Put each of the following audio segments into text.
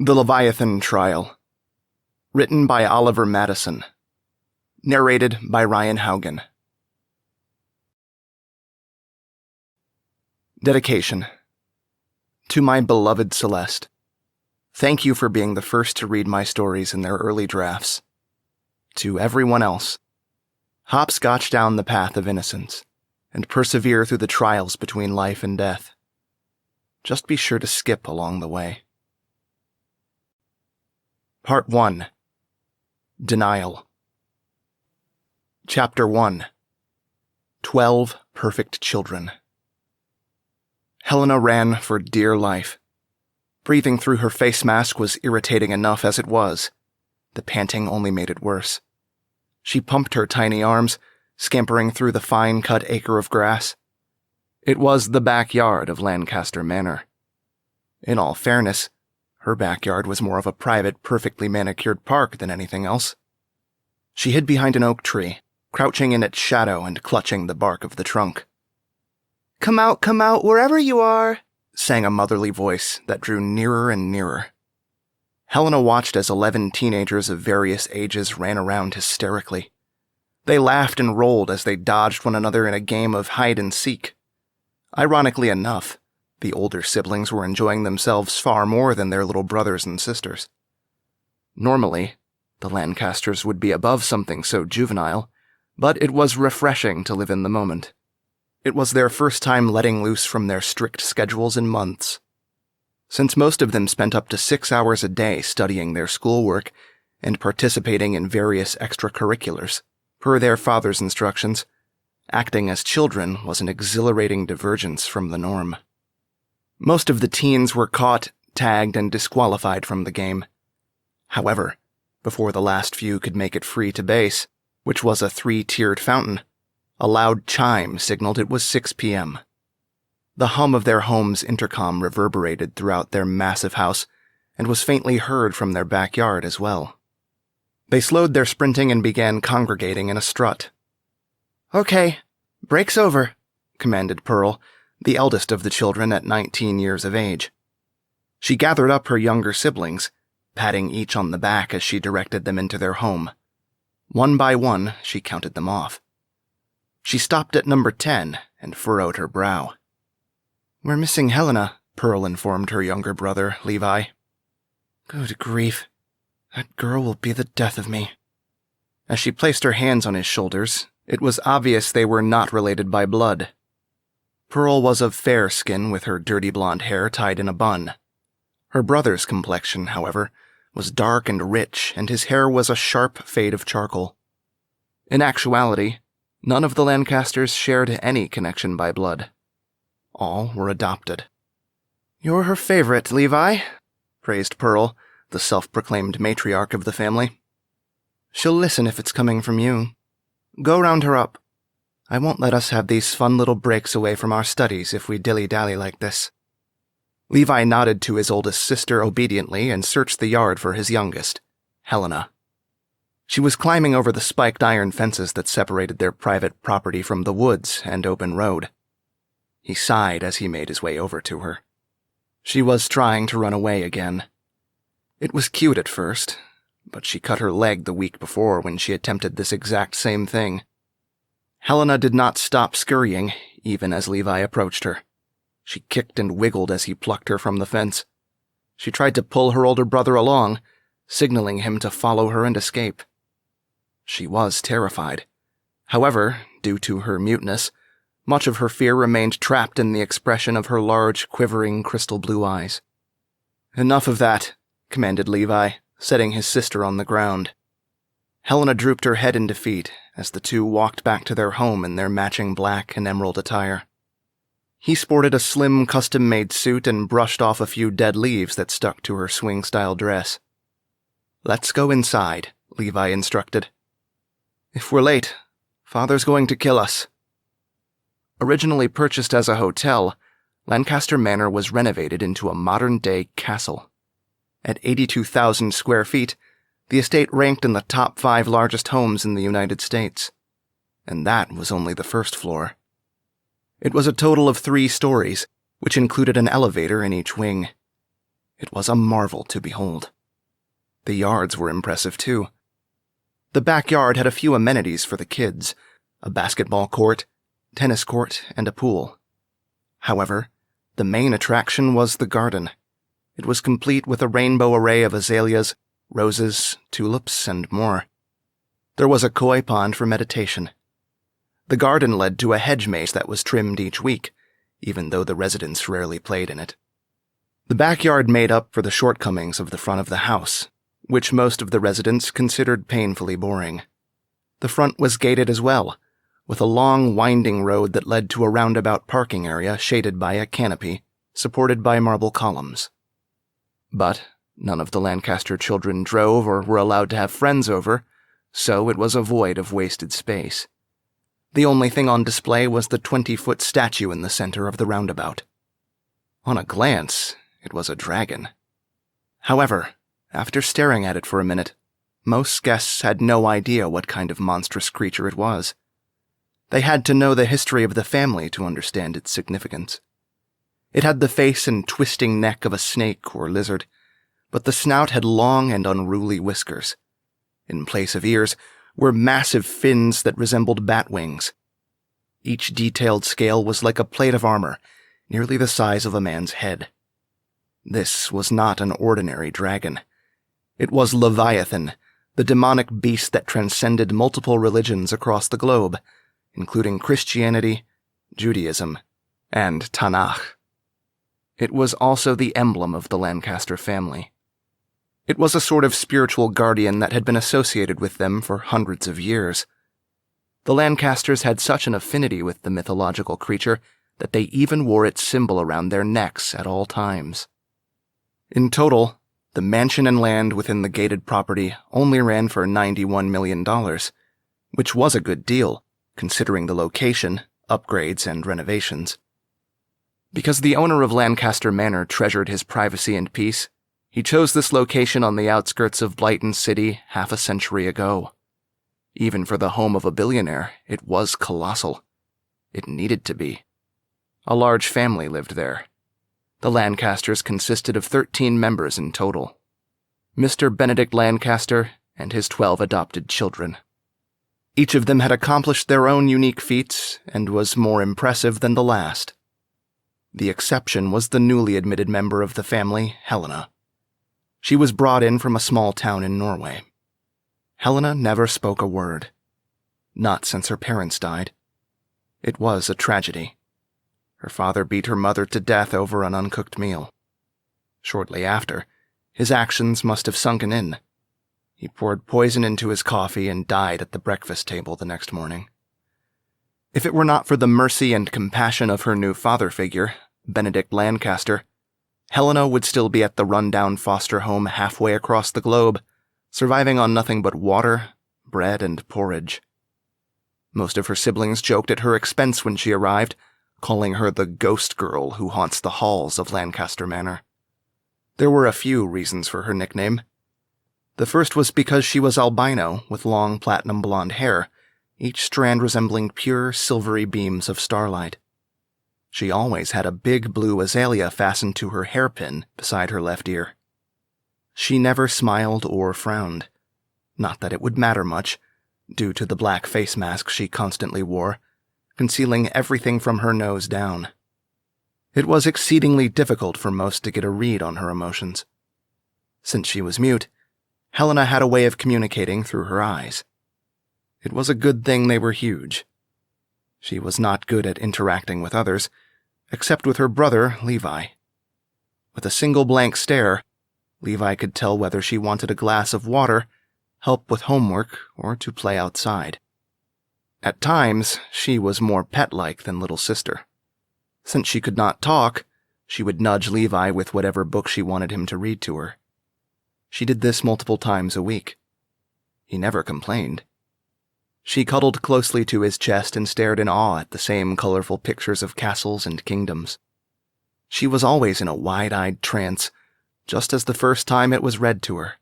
The Leviathan Trial. Written by Oliver Madison. Narrated by Ryan Haugen. Dedication. To my beloved Celeste. Thank you for being the first to read my stories in their early drafts. To everyone else, hopscotch down the path of innocence and persevere through the trials between life and death. Just be sure to skip along the way. Part 1. Denial. Chapter 1. 12 Perfect Children. Helena ran for dear life. Breathing through her face mask was irritating enough as it was. The panting only made it worse. She pumped her tiny arms, scampering through the fine-cut acre of grass. It was the backyard of Lancaster Manor. In all fairness, her backyard was more of a private, perfectly manicured park than anything else. She hid behind an oak tree, crouching in its shadow and clutching the bark of the trunk. Come out, wherever you are," sang a motherly voice that drew nearer and nearer. Helena watched as 11 teenagers of various ages ran around hysterically. They laughed and rolled as they dodged one another in a game of hide-and-seek. Ironically enough, the older siblings were enjoying themselves far more than their little brothers and sisters. Normally, the Lancasters would be above something so juvenile, but it was refreshing to live in the moment. It was their first time letting loose from their strict schedules in months. Since most of them spent up to 6 hours a day studying their schoolwork and participating in various extracurriculars, per their father's instructions, acting as children was an exhilarating divergence from the norm. Most of the teens were caught, tagged, and disqualified from the game. However, before the last few could make it free to base, which was a 3-tiered fountain, a loud chime signaled it was 6 p.m. The hum of their home's intercom reverberated throughout their massive house and was faintly heard from their backyard as well. They slowed their sprinting and began congregating in a strut. "Okay, break's over," commanded Pearl, the eldest of the children at 19 years of age. She gathered up her younger siblings, patting each on the back as she directed them into their home. One by one, she counted them off. She stopped at number 10 and furrowed her brow. "We're missing Helena," Pearl informed her younger brother, Levi. "Good grief. That girl will be the death of me." As she placed her hands on his shoulders, it was obvious they were not related by blood. Pearl was of fair skin with her dirty blonde hair tied in a bun. Her brother's complexion, however, was dark and rich, and his hair was a sharp fade of charcoal. In actuality, none of the Lancasters shared any connection by blood. All were adopted. "You're her favorite, Levi," praised Pearl, the self-proclaimed matriarch of the family. "She'll listen if it's coming from you. Go round her up. I won't let us have these fun little breaks away from our studies if we dilly-dally like this." Levi nodded to his oldest sister obediently and searched the yard for his youngest, Helena. She was climbing over the spiked iron fences that separated their private property from the woods and open road. He sighed as he made his way over to her. She was trying to run away again. It was cute at first, but she cut her leg the week before when she attempted this exact same thing. Helena did not stop scurrying, even as Levi approached her. She kicked and wiggled as he plucked her from the fence. She tried to pull her older brother along, signaling him to follow her and escape. She was terrified. However, due to her muteness, much of her fear remained trapped in the expression of her large, quivering, crystal blue eyes. "Enough of that," commanded Levi, setting his sister on the ground. Helena drooped her head in defeat as the two walked back to their home in their matching black and emerald attire. He sported a slim, custom-made suit and brushed off a few dead leaves that stuck to her swing-style dress. "Let's go inside," Levi instructed. "If we're late, Father's going to kill us." Originally purchased as a hotel, Lancaster Manor was renovated into a modern-day castle. At 82,000 square feet, the estate ranked in the top 5 largest homes in the United States. And that was only the first floor. It was a total of 3 stories, which included an elevator in each wing. It was a marvel to behold. The yards were impressive, too. The backyard had a few amenities for the kids: a basketball court, tennis court, and a pool. However, the main attraction was the garden. It was complete with a rainbow array of azaleas, roses, tulips, and more. There was a koi pond for meditation. The garden led to a hedge maze that was trimmed each week, even though the residents rarely played in it. The backyard made up for the shortcomings of the front of the house, which most of the residents considered painfully boring. The front was gated as well, with a long, winding road that led to a roundabout parking area shaded by a canopy, supported by marble columns. But none of the Lancaster children drove or were allowed to have friends over, so it was a void of wasted space. The only thing on display was the 20-foot statue in the center of the roundabout. On a glance, it was a dragon. However, after staring at it for a minute, most guests had no idea what kind of monstrous creature it was. They had to know the history of the family to understand its significance. It had the face and twisting neck of a snake or lizard, but the snout had long and unruly whiskers. In place of ears were massive fins that resembled bat wings. Each detailed scale was like a plate of armor, nearly the size of a man's head. This was not an ordinary dragon. It was Leviathan, the demonic beast that transcended multiple religions across the globe, including Christianity, Judaism, and Tanakh. It was also the emblem of the Lancaster family. It was a sort of spiritual guardian that had been associated with them for hundreds of years. The Lancasters had such an affinity with the mythological creature that they even wore its symbol around their necks at all times. In total, the mansion and land within the gated property only ran for $91 million, which was a good deal, considering the location, upgrades, and renovations. Because the owner of Lancaster Manor treasured his privacy and peace, he chose this location on the outskirts of Blyton City half a century ago. Even for the home of a billionaire, it was colossal. It needed to be. A large family lived there. The Lancasters consisted of 13 members in total: Mr. Benedict Lancaster and his 12 adopted children. Each of them had accomplished their own unique feats and was more impressive than the last. The exception was the newly admitted member of the family, Helena. She was brought in from a small town in Norway. Helena never spoke a word. Not since her parents died. It was a tragedy. Her father beat her mother to death over an uncooked meal. Shortly after, his actions must have sunken in. He poured poison into his coffee and died at the breakfast table the next morning. If it were not for the mercy and compassion of her new father figure, Benedict Lancaster, Helena would still be at the rundown foster home halfway across the globe, surviving on nothing but water, bread, and porridge. Most of her siblings joked at her expense when she arrived, calling her the ghost girl who haunts the halls of Lancaster Manor. There were a few reasons for her nickname. The first was because she was albino with long platinum blonde hair, each strand resembling pure silvery beams of starlight. She always had a big blue azalea fastened to her hairpin beside her left ear. She never smiled or frowned. Not that it would matter much, due to the black face mask she constantly wore, concealing everything from her nose down. It was exceedingly difficult for most to get a read on her emotions. Since she was mute, Helena had a way of communicating through her eyes. It was a good thing they were huge. She was not good at interacting with others, except with her brother, Levi. With a single blank stare, Levi could tell whether she wanted a glass of water, help with homework, or to play outside. At times, she was more pet-like than little sister. Since she could not talk, she would nudge Levi with whatever book she wanted him to read to her. She did this multiple times a week. He never complained. She cuddled closely to his chest and stared in awe at the same colorful pictures of castles and kingdoms. She was always in a wide-eyed trance, just as the first time it was read to her.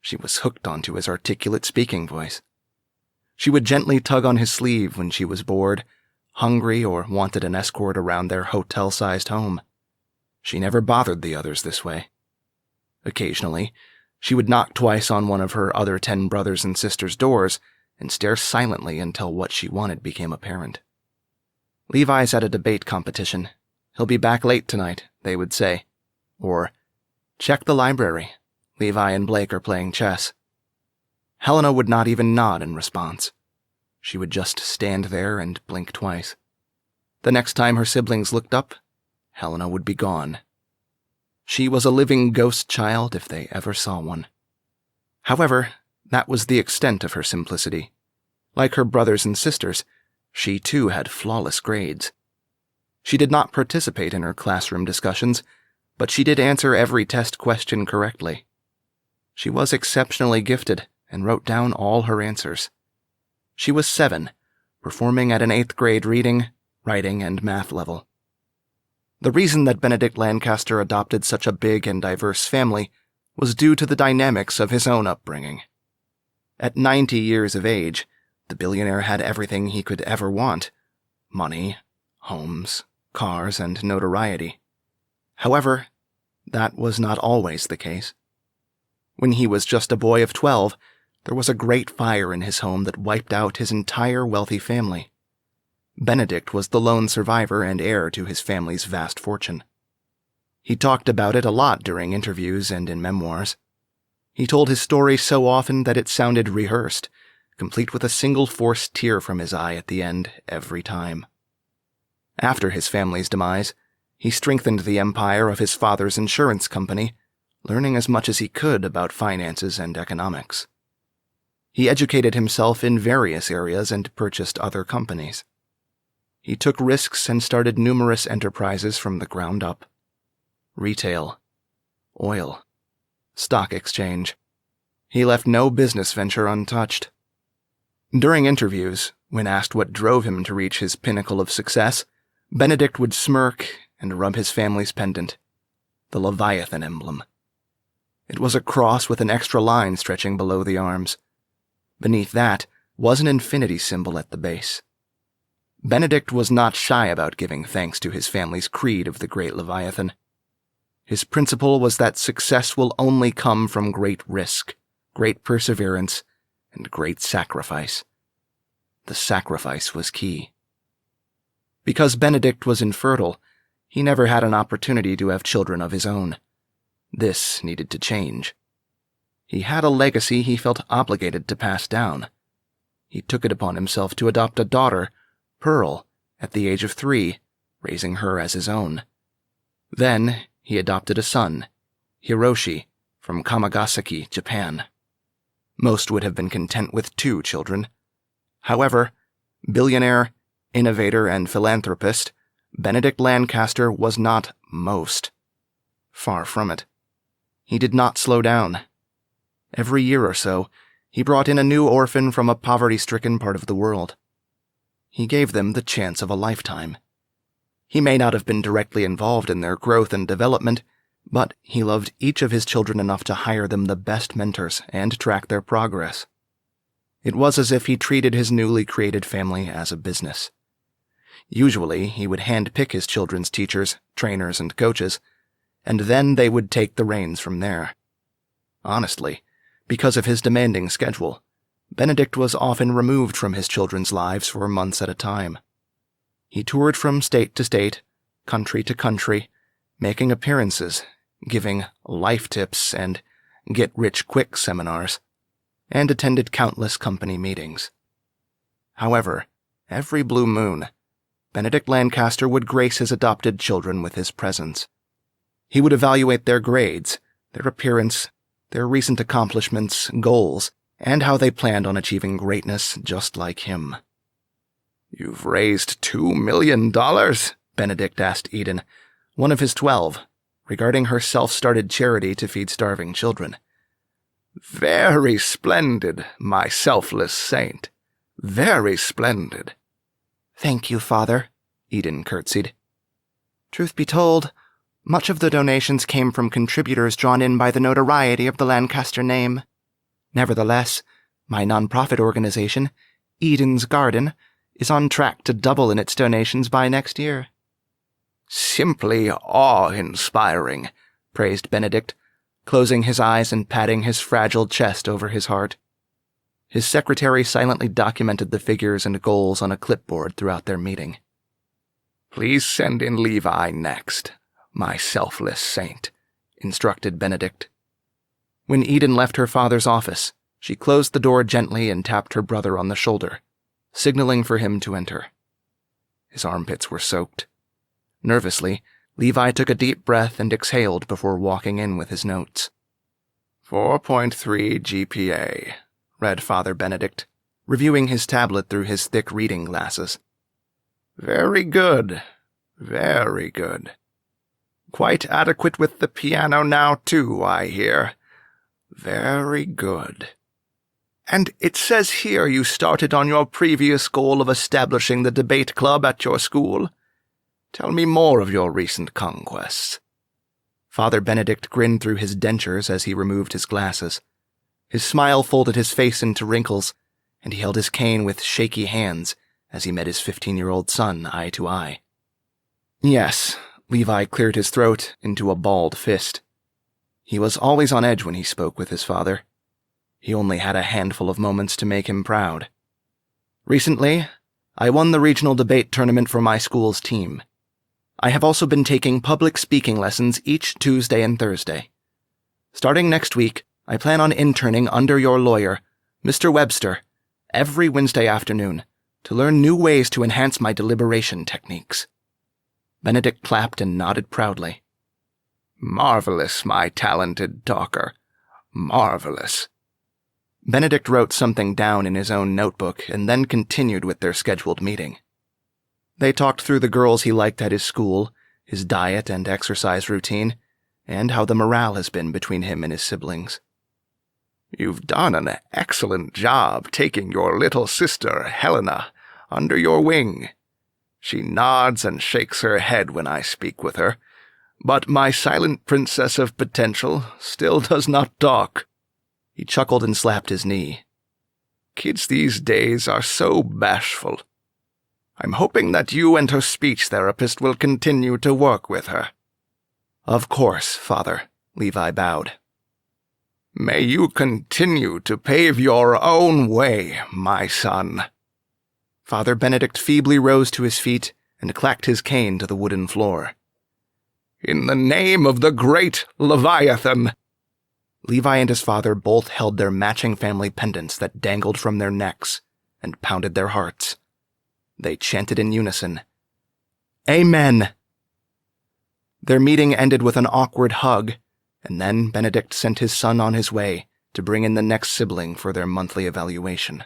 She was hooked onto his articulate speaking voice. She would gently tug on his sleeve when she was bored, hungry, or wanted an escort around their hotel-sized home. She never bothered the others this way. Occasionally, she would knock twice on one of her other 10 brothers and sisters' doors and stare silently until what she wanted became apparent. "Levi's at a debate competition. He'll be back late tonight," they would say. Or, "Check the library. Levi and Blake are playing chess." Helena would not even nod in response. She would just stand there and blink twice. The next time her siblings looked up, Helena would be gone. She was a living ghost child if they ever saw one. However, that was the extent of her simplicity. Like her brothers and sisters, she too had flawless grades. She did not participate in her classroom discussions, but she did answer every test question correctly. She was exceptionally gifted and wrote down all her answers. She was 7, performing at an 8th grade reading, writing, and math level. The reason that Benedict Lancaster adopted such a big and diverse family was due to the dynamics of his own upbringing. At 90 years of age, the billionaire had everything he could ever want: money, homes, cars, and notoriety. However, that was not always the case. When he was just a boy of 12, there was a great fire in his home that wiped out his entire wealthy family. Benedict was the lone survivor and heir to his family's vast fortune. He talked about it a lot during interviews and in memoirs. He told his story so often that it sounded rehearsed, complete with a single forced tear from his eye at the end every time. After his family's demise, he strengthened the empire of his father's insurance company, learning as much as he could about finances and economics. He educated himself in various areas and purchased other companies. He took risks and started numerous enterprises from the ground up. Retail, oil, stock exchange. He left no business venture untouched. During interviews, when asked what drove him to reach his pinnacle of success, Benedict would smirk and rub his family's pendant, the Leviathan emblem. It was a cross with an extra line stretching below the arms. Beneath that was an infinity symbol at the base. Benedict was not shy about giving thanks to his family's creed of the great Leviathan. His principle was that success will only come from great risk, great perseverance, and great sacrifice. The sacrifice was key. Because Benedict was infertile, he never had an opportunity to have children of his own. This needed to change. He had a legacy he felt obligated to pass down. He took it upon himself to adopt a daughter, Pearl, at the age of 3, raising her as his own. Then he adopted a son, Hiroshi, from Kamagasaki, Japan. Most would have been content with 2 children. However, billionaire, innovator, and philanthropist, Benedict Lancaster was not most. Far from it. He did not slow down. Every year or so, he brought in a new orphan from a poverty-stricken part of the world. He gave them the chance of a lifetime. He may not have been directly involved in their growth and development, but he loved each of his children enough to hire them the best mentors and track their progress. It was as if he treated his newly created family as a business. Usually, he would hand-pick his children's teachers, trainers, and coaches, and then they would take the reins from there. Honestly, because of his demanding schedule, Benedict was often removed from his children's lives for months at a time. He toured from state to state, country to country, making appearances, giving life tips and get-rich-quick seminars, and attended countless company meetings. However, every blue moon, Benedict Lancaster would grace his adopted children with his presence. He would evaluate their grades, their appearance, their recent accomplishments, goals, and how they planned on achieving greatness just like him. "You've raised $2 million?" Benedict asked Eden, one of his 12, regarding her self-started charity to feed starving children. "Very splendid, my selfless saint. Very splendid." "Thank you, Father," Eden curtsied. "Truth be told, much of the donations came from contributors drawn in by the notoriety of the Lancaster name. Nevertheless, my nonprofit organization, Eden's Garden, is on track to double in its donations by next year." "Simply awe-inspiring," praised Benedict, closing his eyes and patting his fragile chest over his heart. His secretary silently documented the figures and goals on a clipboard throughout their meeting. "Please send in Levi next, my selfless saint," instructed Benedict. When Eden left her father's office, she closed the door gently and tapped her brother on the shoulder, signaling for him to enter. His armpits were soaked. Nervously, Levi took a deep breath and exhaled before walking in with his notes. 4.3 GPA, read Father Benedict, reviewing his tablet through his thick reading glasses. Very good, very good. Quite adequate with the piano now, too, I hear. Very good. And it says here you started on your previous goal of establishing the debate club at your school. Tell me more of your recent conquests." Father Benedict grinned through his dentures as he removed his glasses. His smile folded his face into wrinkles, and he held his cane with shaky hands as he met his 15-year-old son eye to eye. Yes, Levi cleared his throat into a balled fist. He was always on edge when he spoke with his father. He only had a handful of moments to make him proud. Recently, I won the regional debate tournament for my school's team. I have also been taking public speaking lessons each Tuesday and Thursday. Starting next week, I plan on interning under your lawyer, Mr. Webster, every Wednesday afternoon to learn new ways to enhance my deliberation techniques. Benedict clapped and nodded proudly. "Marvelous, my talented talker. Marvelous." Benedict wrote something down in his own notebook and then continued with their scheduled meeting. They talked through the girls he liked at his school, his diet and exercise routine, and how the morale has been between him and his siblings. "You've done an excellent job taking your little sister, Helena, under your wing. She nods and shakes her head when I speak with her, but my silent princess of potential still does not talk." He chuckled and slapped his knee. "Kids these days are so bashful. I'm hoping that you and her speech therapist will continue to work with her." "Of course, Father," Levi bowed. "May you continue to pave your own way, my son." Father Benedict feebly rose to his feet and clacked his cane to the wooden floor. "In the name of the great Leviathan." Levi and his father both held their matching family pendants that dangled from their necks and pounded their hearts. They chanted in unison, "Amen." Their meeting ended with an awkward hug, and then Benedict sent his son on his way to bring in the next sibling for their monthly evaluation.